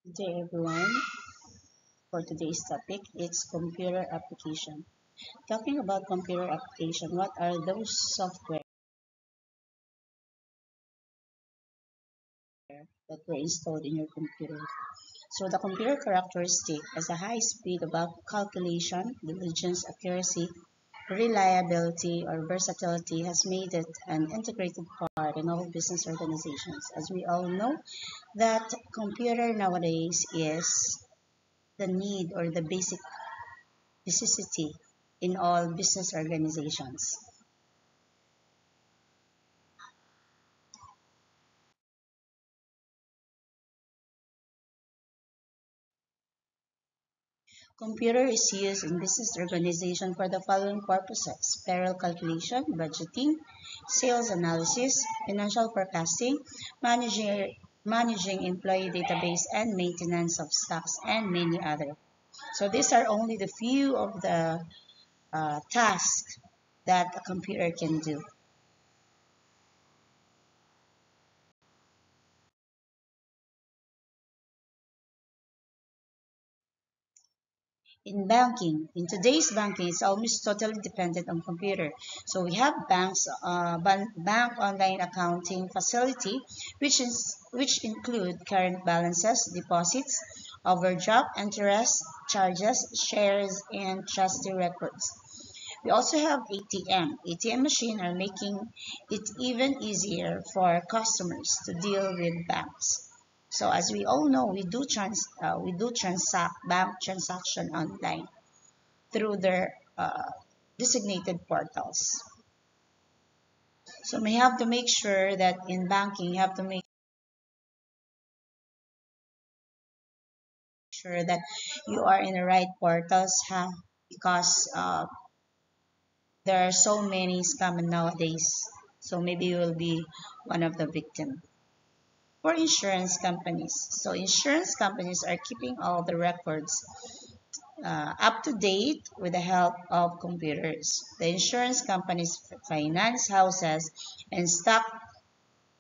Good day, everyone. For today's topic, it's computer application. Talking about computer application, what are those software that were installed in your computer? So the computer characteristic as a high speed about calculation, diligence, accuracy, reliability, or versatility has made it an integrated part in all business organizations. As we all know, that computer nowadays is the need or the basic necessity in all business organizations. Computer is used in business organization for the following purposes: payroll calculation, budgeting, sales analysis, financial forecasting, managing employee database and maintenance of stocks, and many other. So these are only the few of the tasks that a computer can do. In banking, in today's banking, it's almost totally dependent on computer. So we have bank online accounting facility, which include current balances, deposits, overdraft, interest, charges, shares, and trustee records. We also have ATM. ATM machine are making it even easier for customers to deal with banks. So as we all know, we do transact bank transaction online through their designated portals. So we have to make sure that in banking, you have to make sure that you are in the right portals, because there are so many scammers nowadays. So maybe you will be one of the victims. For insurance companies, so insurance companies are keeping all the records up to date with the help of computers. The insurance companies, finance houses, and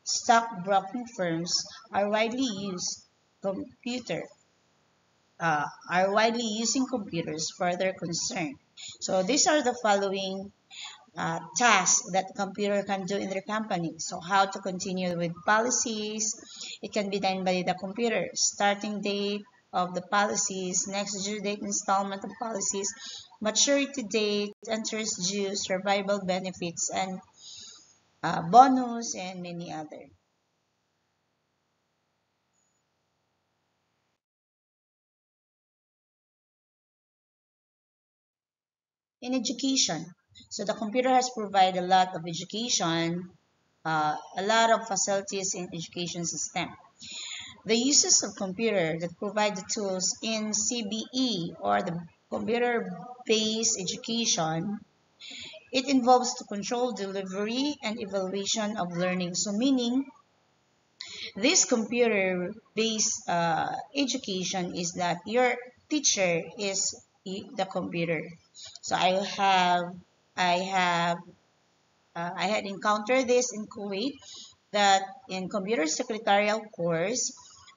stockbroking firms are computer widely using computers for their concern. So these are the following tasks that the computer can do in their company. So how to continue with policies, it can be done by the computer. Starting date of the policies, next due date installment of policies, maturity date, interest due, survival benefits, and bonus, and many other. In education, so the computer has provided a lot of education, a lot of facilities in education system. The uses of computer that provide the tools in CBE, or the computer-based education, it involves to control delivery and evaluation of learning. So meaning this computer-based education is that your teacher is the computer. So I had encountered this in Kuwait, that in computer secretarial course,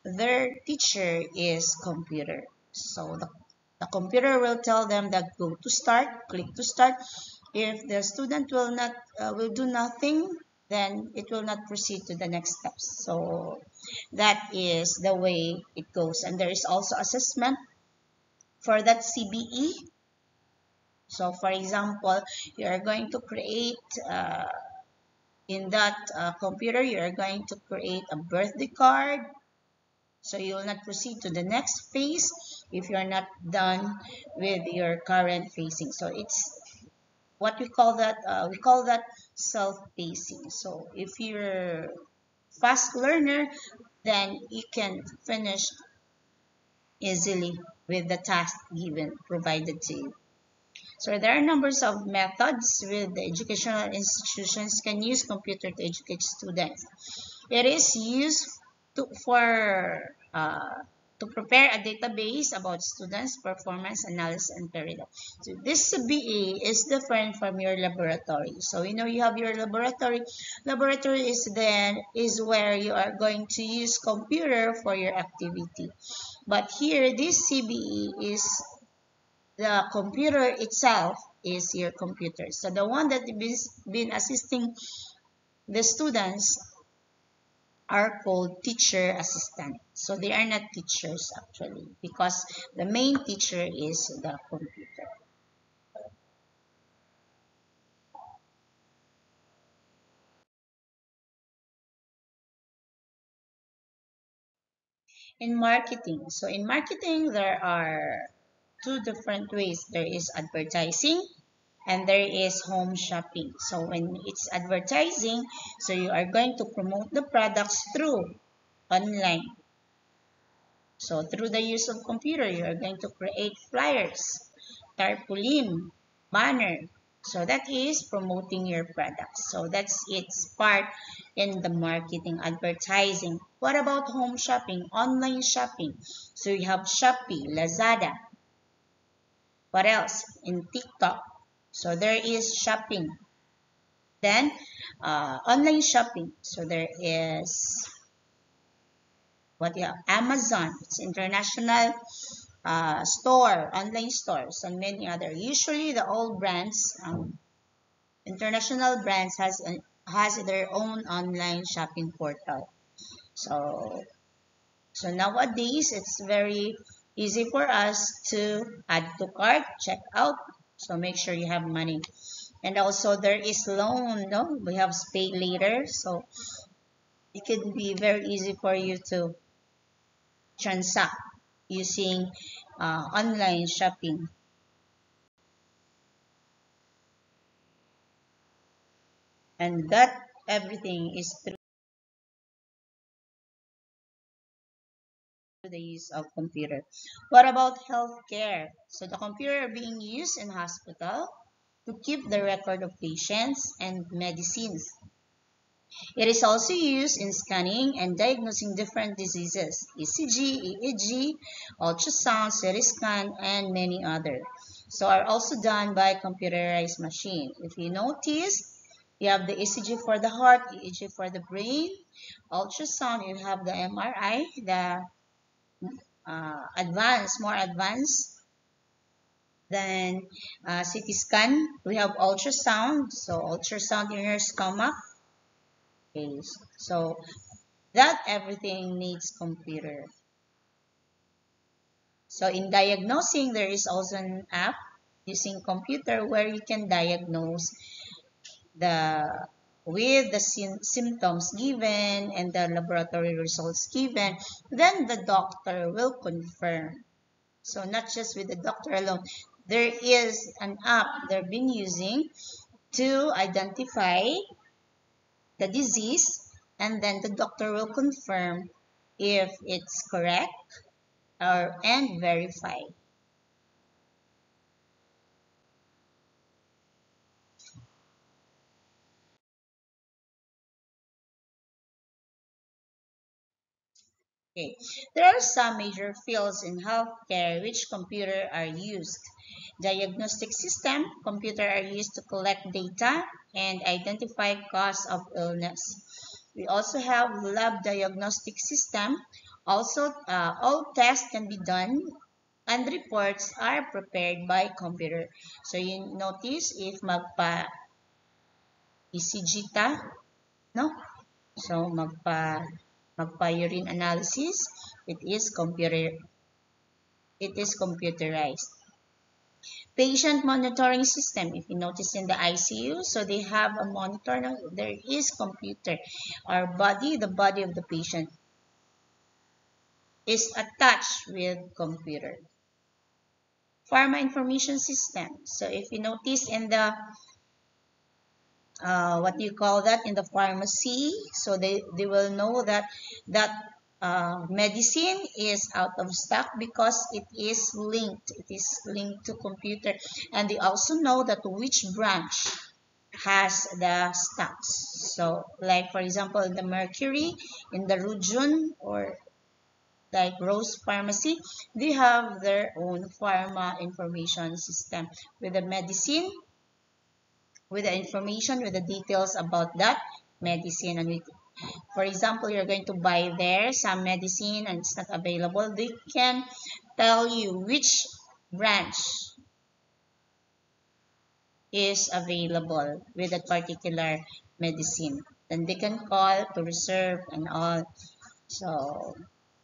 their teacher is computer. So the computer will tell them that go to start, click to start. If the student will do nothing, then it will not proceed to the next steps. So that is the way it goes. And there is also assessment for that CBE. So for example, you are going to create in that computer, you are going to create a birthday card. So you will not proceed to the next phase if you are not done with your current phasing. So it's what we call that self-pacing. So if you're fast learner, then you can finish easily with the task given provided to you. So there are numbers of methods with the educational institutions can use computer to educate students. It is used for to prepare a database about students' performance analysis and period. So this CBE is different from your laboratory. So you know you have your laboratory. Laboratory is where you are going to use computer for your activity. But here, this CBE is the computer itself is your computer. So the one that is been assisting the students are called teacher assistant. So they are not teachers actually because the main teacher is the computer. In marketing, so in marketing there are two different ways. There is advertising and there is home shopping. So when it's advertising, so you are going to promote the products through online. So through the use of computer, you are going to create flyers, tarpaulin, banner. So that is promoting your products. So that's its part in the marketing advertising. What about home shopping, online shopping? So you have Shopee, Lazada. What else? In TikTok. So there is shopping. Then online shopping. So there is what yeah, Amazon. It's international store, online stores, and many other. Usually, the old brands, international brands, has their own online shopping portal. So, so nowadays, it's very easy for us to add to cart, check out. So make sure you have money. And also, there is loan. No, we have pay later. So it can be very easy for you to transact using online shopping. And that everything is through the use of computer. What about healthcare? So the computer being used in hospital to keep the record of patients and medicines. It is also used in scanning and diagnosing different diseases, ECG, EEG, ultrasound, CT scan, and many others. So are also done by computerized machine. If you notice, you have the ECG for the heart, EEG for the brain, ultrasound, you have the MRI, the more advanced than CT scan. We have ultrasound, so ultrasound in your stomach. Okay, so that everything needs computer. So in diagnosing, there is also an app using computer where you can diagnose the with the symptoms given and the laboratory results given, then the doctor will confirm. So not just with the doctor alone, there is an app they've been using to identify the disease, and then the doctor will confirm if it's correct or and verify. Okay. There are some major fields in healthcare which computer are used. Diagnostic system, computer are used to collect data and identify cause of illness. We also have lab diagnostic system. Also, all tests can be done and reports are prepared by computer. So you notice if ECG ta, no? So magpa urine analysis, it is computerized. Patient monitoring system, if you notice in the ICU, so they have a monitor now, there is computer. Our body, the body of the patient is attached with computer. Pharma information system. So if you notice in the what do you call that in the pharmacy, so they will know that that medicine is out of stock because it is linked to computer, and they also know that which branch has the stocks. So like for example in the Mercury, in the Rujun, or like Rose Pharmacy, they have their own pharma information system with the medicine, with the information, with the details about that medicine, and For example, you're going to buy there some medicine and it's not available, they can tell you which branch is available with a particular medicine. Then they can call to reserve and all. So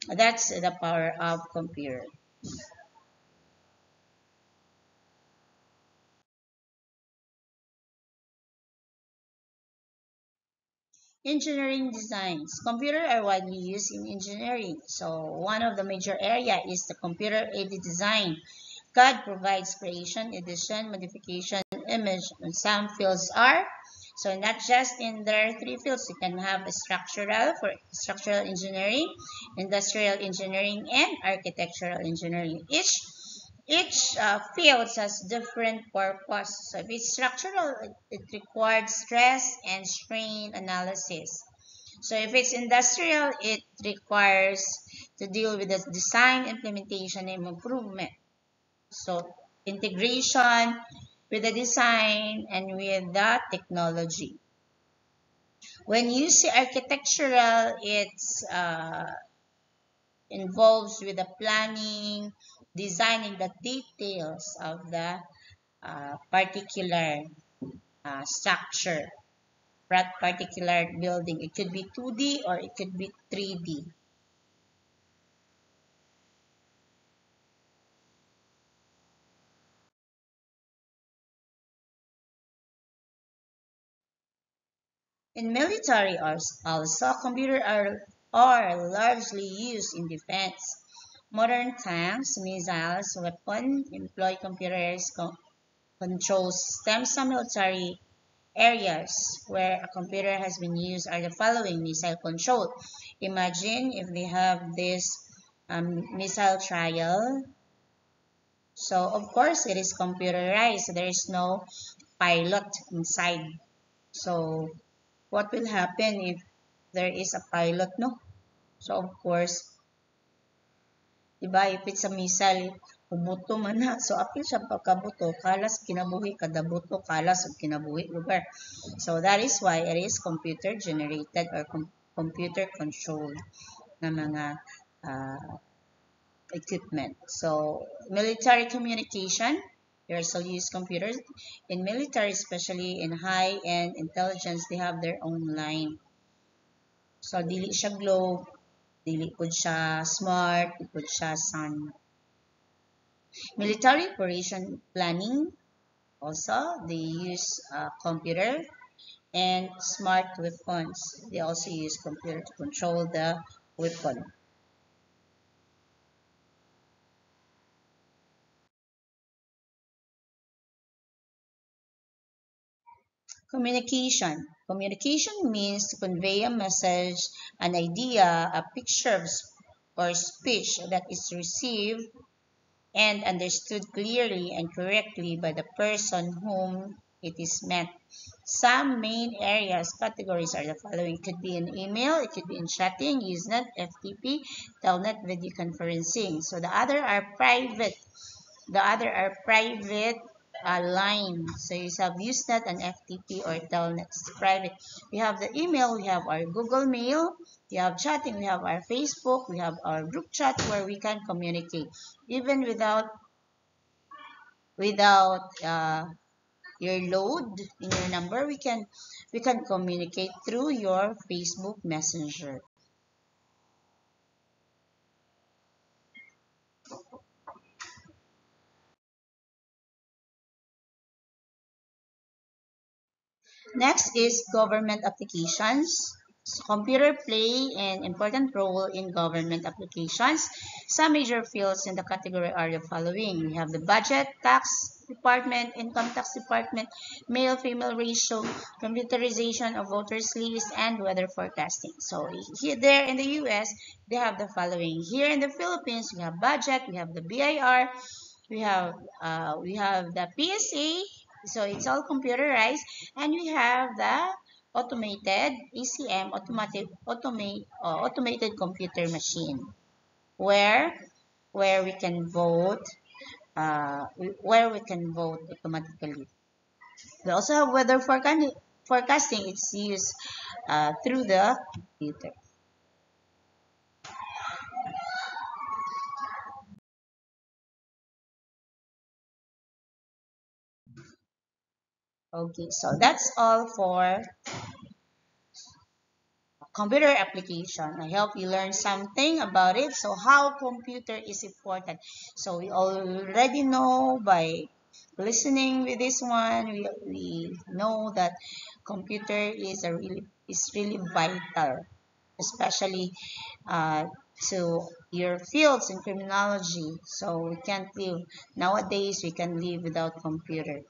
that's the power of computer. Engineering designs. Computers are widely used in engineering. So one of the major area is the computer-aided design. CAD provides creation, edition, modification, image, and some fields are. So not just in there are three fields. You can have a structural for structural engineering, industrial engineering, and architectural engineering. Each field has different purpose. So if it's structural, it requires stress and strain analysis. So if it's industrial, it requires to deal with the design, implementation, and improvement. So integration with the design and with the technology. When you see architectural, it's involves with the planning, designing the details of the particular structure, particular building. It could be 2D or it could be 3D. In military also, computers are largely used in defense. Modern tanks, missiles, weapons employ computers control systems. Some military areas where a computer has been used are the following: missile control. Imagine if they have this missile trial. So of course it is computerized. There is no pilot inside. So what will happen if there is a pilot? No. So of course, diba, if it's a missile, ubuto man na. So apil siya pagkabuto, kalas kinabuhi, kada buto, kalas ug kinabuhi lugar. So that is why it is computer generated or computer controlled na mga uh, equipment. So military communication, they also use computers. In military, especially in high-end intelligence, they have their own line. So dili siya globe, dili pud siya smart, dili pud siya sun. Military operation planning also they use computer and smart weapons. They also use computer to control the weapon. Communication. Communication means to convey a message, an idea, a picture or speech that is received and understood clearly and correctly by the person whom it is meant. Some main areas, categories are the following. It could be in email, it could be in chatting, Usenet, FTP, Telnet, video conferencing. So the other are private line. So you have Usenet and FTP or Telnet. It's private. We have the email, we have our Google Mail, we have chatting, we have our Facebook, we have our group chat where we can communicate. Even without your load in your number, we can communicate through your Facebook Messenger. Next is government applications. So computer play an important role in government applications. Some major fields in the category are the following. We have the budget, tax department, income tax department, male-female ratio, computerization of voters list, and weather forecasting. So here, there in the US, they have the following. Here in the Philippines, we have budget, we have the BIR, we have the PSA, so it's all computerized, and we have the automated ACM, automated computer machine, where where we can vote, where we can vote automatically. We also have weather forecasting it's used through the computer. Okay, so that's all for computer application. I hope you learned something about it. So how computer is important. So we already know by listening with this one, we know that computer is really vital, especially uh, to your fields in criminology. So we can't live nowadays. We can live without computer.